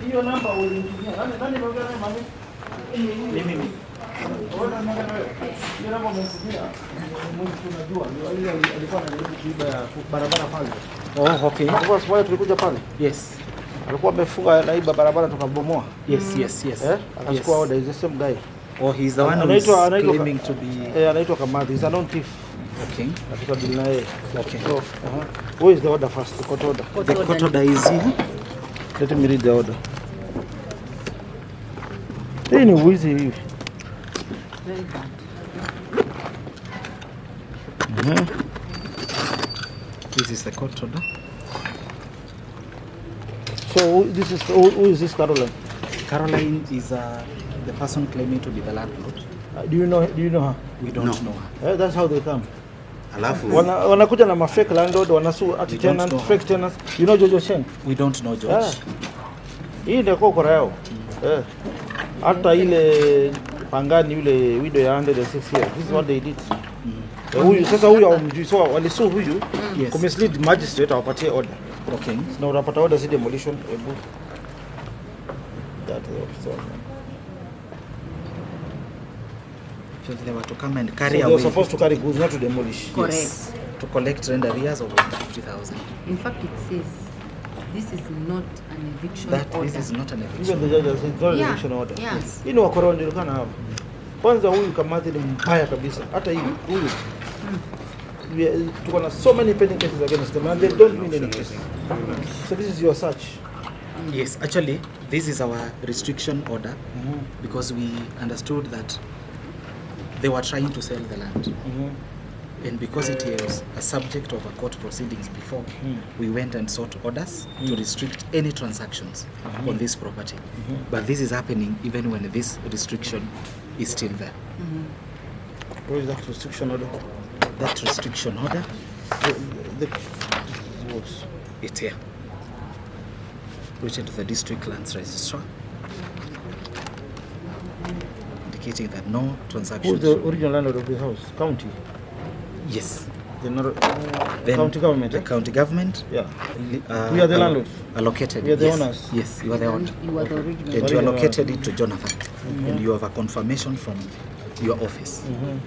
Hiyo namba ulinitumia. Nani baba mami? Mimi. Ona namba wewe. Hiyo namba umenitumia. Mungu tunajua. Alikuwa anajaribu kuiba barabara pale. Oh, okay. Kwa sababu tulikuja pale. Yes. Alikuwa amefunga naiba barabara tukabomoa. Yes. Akachukua order, is the same guy. Oh, he's the one who is claiming to be... anaitwa Kamadi. He's a known thief. Okay. Akitadili na yeye. Okay. So, who is the order first? The court order. The court order is here. Let me read the order. Hii ni wizi hivi. Very bad. This is the court order. So who is this Caroline? Caroline is the person claiming to be the landlord. Do you know her? We don't know her. That's how they come. Alafu wanakuja na fake landlord, wanasu at tenant, fake tenants. You know Jojo Sheng? We don't know George. Hii ndio kokora yao. Hata ile Pangani yule widow ya 106 years. This is what they did. Huyu sasa huyu haumjui, so walisu huyu kumislead magistrate awapatie order. Okay. Na unapata order si demolition. That so they were to come and carry so away. They were supposed to carry goods, not to demolish. Correct. Yes. To collect rent arrears of 50,000. In fact, it says this is not an eviction order. This is not an eviction. Even the judge said it's not an eviction order. Yes. Hii ni wakora ndio kana hapo. Kwanza huyu Kamati ni mbaya kabisa. Hata hivi huyu. Tuko na so many pending cases against them and they don't win any case. So this is your search. Yes, actually, this is our restriction order because we understood that they were trying to sell the land. And because it was a subject of a court proceedings before, we went and sought orders to restrict any transactions on this property. But this is happening even when this restriction is still there. Where is that restriction order? That restriction order, it's here. Written to the district lands registrar, indicating that no transactions. Who's the original landlord of the house? County? Yes. The county government? The county government. Yeah. We are the landlords? Allocated. We are the owners? Yes, you are the owner. You are the original. And you allocated it to Jonathan. And you have a confirmation from your office.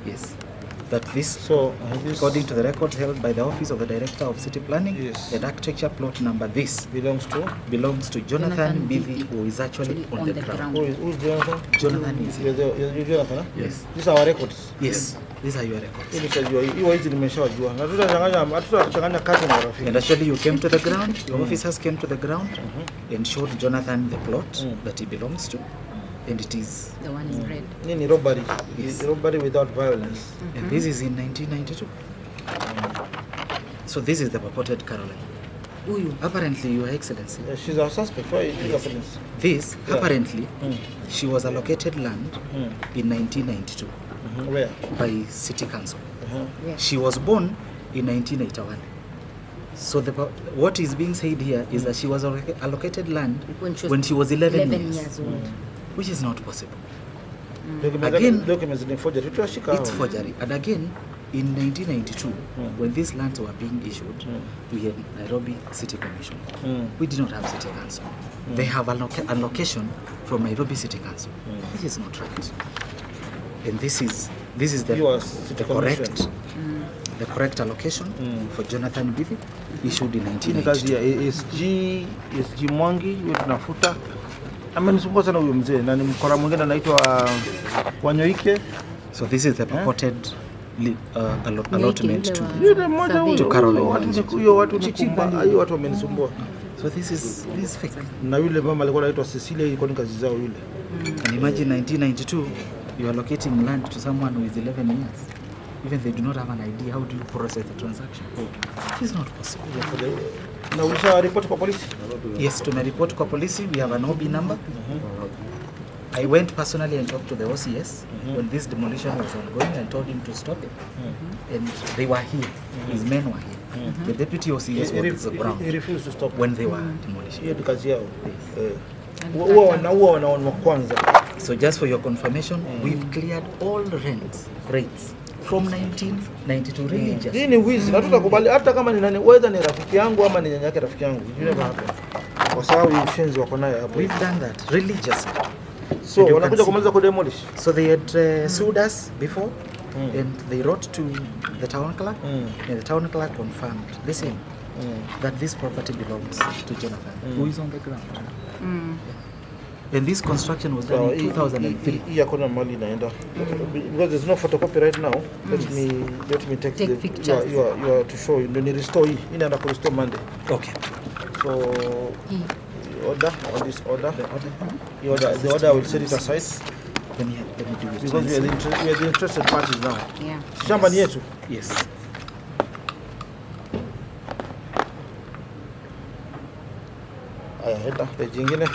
Yes. That this, according to the records held by the Office of the Director of City Planning and Architecture, plot number this belongs to Jonathan Bithi, who is actually on the ground. Who is Jonathan? Jonathan is here. You're Jonathan, huh? Yes. These are our records? Yes, these are your records. And actually you came to the ground, your officers came to the ground and showed Jonathan the plot that he belongs to. And it is the one is red. Nini robbery? Yes. Robbery without violence. And this is in 1992. So this is the purported Caroline. Apparently, Your Excellency. She's our suspect. Why is this? Apparently, she was allocated land in 1992. Where? By City Council. She was born in 1981. So what is being said here is that she was allocated land when she was 11 years old. Which is not possible. Again, it's forgery. And again, in 1992, when these lands were being issued, we had Nairobi City Commission. We did not have City Council. They have allocation from Nairobi City Council, which is not right. And this is the correct allocation for Jonathan Bithi, issued in 1992. SG Mwangi wetu nafuta. Amenisumbua sana huyo mzee na ni mkora mwingine anaitwa Wanyoike. So this is the purported allotment to Caroline. Huyo watu wamenisumbua. So this is fake. Na yule mama alikuwa anaitwa Cecilia, ilikuwa ni kazi zao yule. And imagine 1992 you are allocating land to someone who is 11 years. Even they do not have an idea, how do you process the transaction? It is not possible. Na ulisha report kwa polisi? Yes, tumereport kwa polisi. We have an OB number. I went personally and talked to the OCS when this demolition was ongoing and told him to stop it. And they were here. His men were here. The deputy OCS was on the ground. He refused to stop when they were demolishing. Hiyo ni kazi yao. Huwa wanaona kwanza. So just for your confirmation, we've cleared all rates from 1992 religious. Hii ni wizi na tutakubali hata kama ni nani, whether ni rafiki yangu ama ni nyanya yake rafiki yangu. You never happen. Kwa sababu ushenzi wako naye hapo. We've done that religiously. So wanakuja kumaliza ku demolish. So they had sued us before and they wrote to the town clerk and the town clerk confirmed listen that this property belongs to Jonathan who is on the ground. And this construction was done in 2003. Hii hakuna mali inaenda. Because there's no photocopy right now. Let me take the pictures. You are to show you. Ndio ni restore hii. Inaenda ku restore Monday. Okay. So order on this order. The order I will set it aside. Let me do it. Because we are the interested parties now. Yeah. Shamba ni yetu. Yes. Aya, heta page nyingine.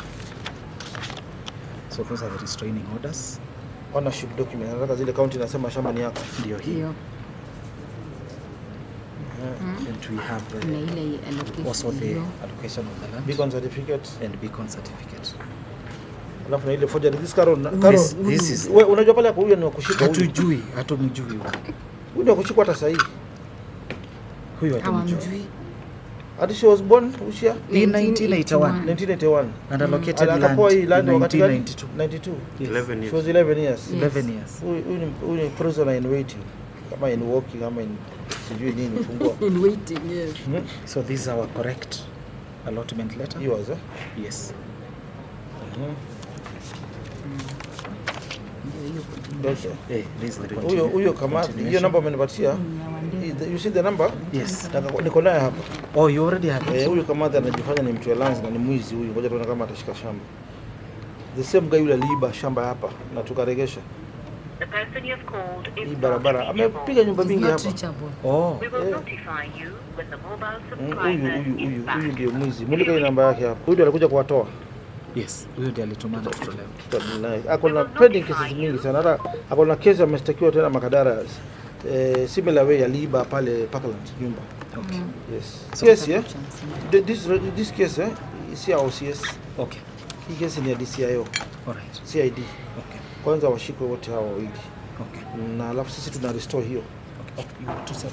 So those are the restraining orders. Ownership document. Nataka zile county inasema shamba ni yako. Ndio hii. And we have also the allocation of the land. Beacon certificate. And beacon certificate. Alafu na ile forgery. This Carol. This is. Wewe unajua pale huyo ni wa kushika huyo. Hatumjui huyo. Huyo ni wa kushika hata sahihi. Huyo hatumjui. Hadi she was born Ushia in 1981 and allocated land in 1992. 11 years. She was 11 years. 11 years. Huyu ni prisoner in waiting. Kama in walking, kama in sijui nini fungua. In waiting, yes. So this is our correct allotment letter. Yours, Yes. Huyo kama hiyo namba umenipatia. You see the number? Yes. Niko naye hapa. Oh, you already have it. Huyo kama anajifanya ni mtu wa lanzi na ni mwizi huyu. Ngoja tuone kama atashika shamba. The same guy yule aliiba shamba hapa na tukaregesha. The person you have called is hii barabara amepiga nyumba mingi hapa. Oh. We will notify you when the mobile subscriber is back. Huyu ndio mwizi. Mulika hii namba yake hapa. Huyu alikuja kuwatoa. Yes, huyo ndiye alitumana kutolewa. Ako na pending cases mingi sana. Hata ako na kesi ameshtakiwa tena Makadara. Similar way aliiba pale Parkland nyumba. Okay. Yes. So yes, yeah. This case is OCS. Okay. Hii kesi ni ya DCIO. Alright. CID. Okay. Kwanza washikwe wote hao wawili. Okay. Na alafu sisi tuna restore hiyo. Okay. You want to say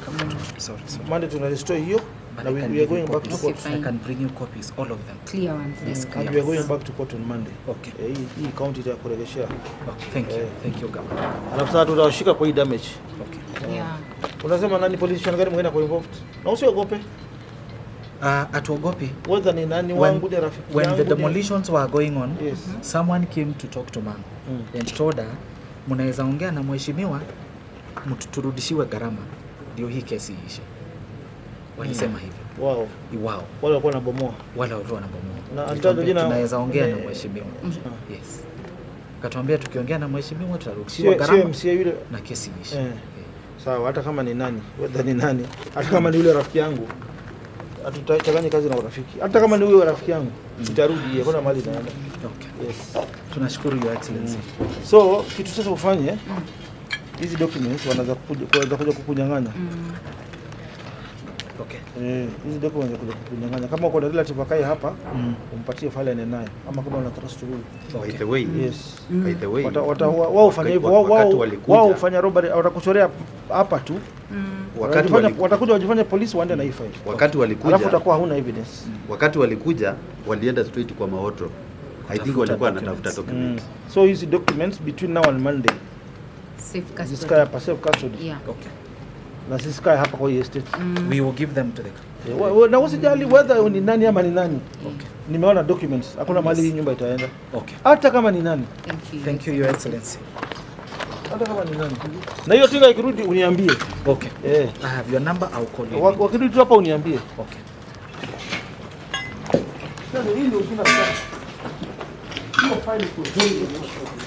sorry. Monday tuna restore hiyo. Na we are going back to court. I can bring you copies, all of them. Clear ones. Yes, And we are going back to court on Monday. Okay. Hii county ya kuregeshea. Okay. Thank you, Governor. Alafu sasa tutawashika kwa hii damage. Okay. Yeah. Unasema nani politician gani mwingine kwa involved? Na usiogope. Atuogopi. Whether ni nani wangu ni rafiki when yangu. The demolitions were going on, yes. Someone came to talk to Mama and told her, mnaweza ongea na mheshimiwa turudishiwe gharama ndio hii kesi iishe. Walisema hivyo. Wow. Wale walikuwa wanabomoa. Na antaje jina tunaweza ongea na mheshimiwa. Yes. Katuambia tukiongea na mheshimiwa tutarudishiwa gharama na kesi iishe. Sawa, hata kama ni nani, whether ni nani, hata kama ni yule rafiki yangu. Hatutachanganya kazi na urafiki. Hata kama ni huyo rafiki yangu, tutarudi hakuna mali naenda. Okay. Yes. Tunashukuru Your Excellency. So, kitu sasa ufanye, hizi documents wanaanza kuja kukunyang'anya. Okay. Hizi documents wanakuja kukunyang'anya. Kama uko na relative akae hapa, umpatie file ane naye. Ama kama una trust rule. By the way. Yes. By the way. Wao ufanye hivyo. Wao ufanya robbery, watakuchorea hapa tu. Watakuja wajifanye polisi waende na hii file. Wakati walikuja. Alafu utakuwa huna evidence. Wakati walikuja, walienda straight kwa maotro. I think walikuwa wanatafuta documents. So hizi documents between now and Monday. Safe custody. Zisikae hapa, safe custody. Yeah. Okay. Na sisikae hapa kwa hii estate. We will give them to the na usijali whether ni nani ama ni nani. Okay. Nimeona documents. Hakuna mali hii nyumba itaenda. Okay. Hata kama ni nani. Thank you Your Excellency. Hata kama ni nani. Na hiyo tinga ikirudi uniambie. Okay. I have your number, I'll call you. Wakirudi tu hapa uniambie. Okay. Sasa hii ndio shida sana. Hiyo file iko very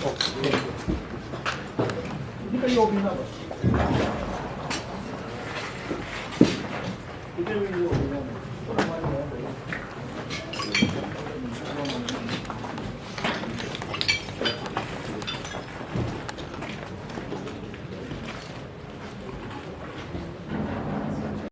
okay. Ndio hiyo binafsi. Ndio hiyo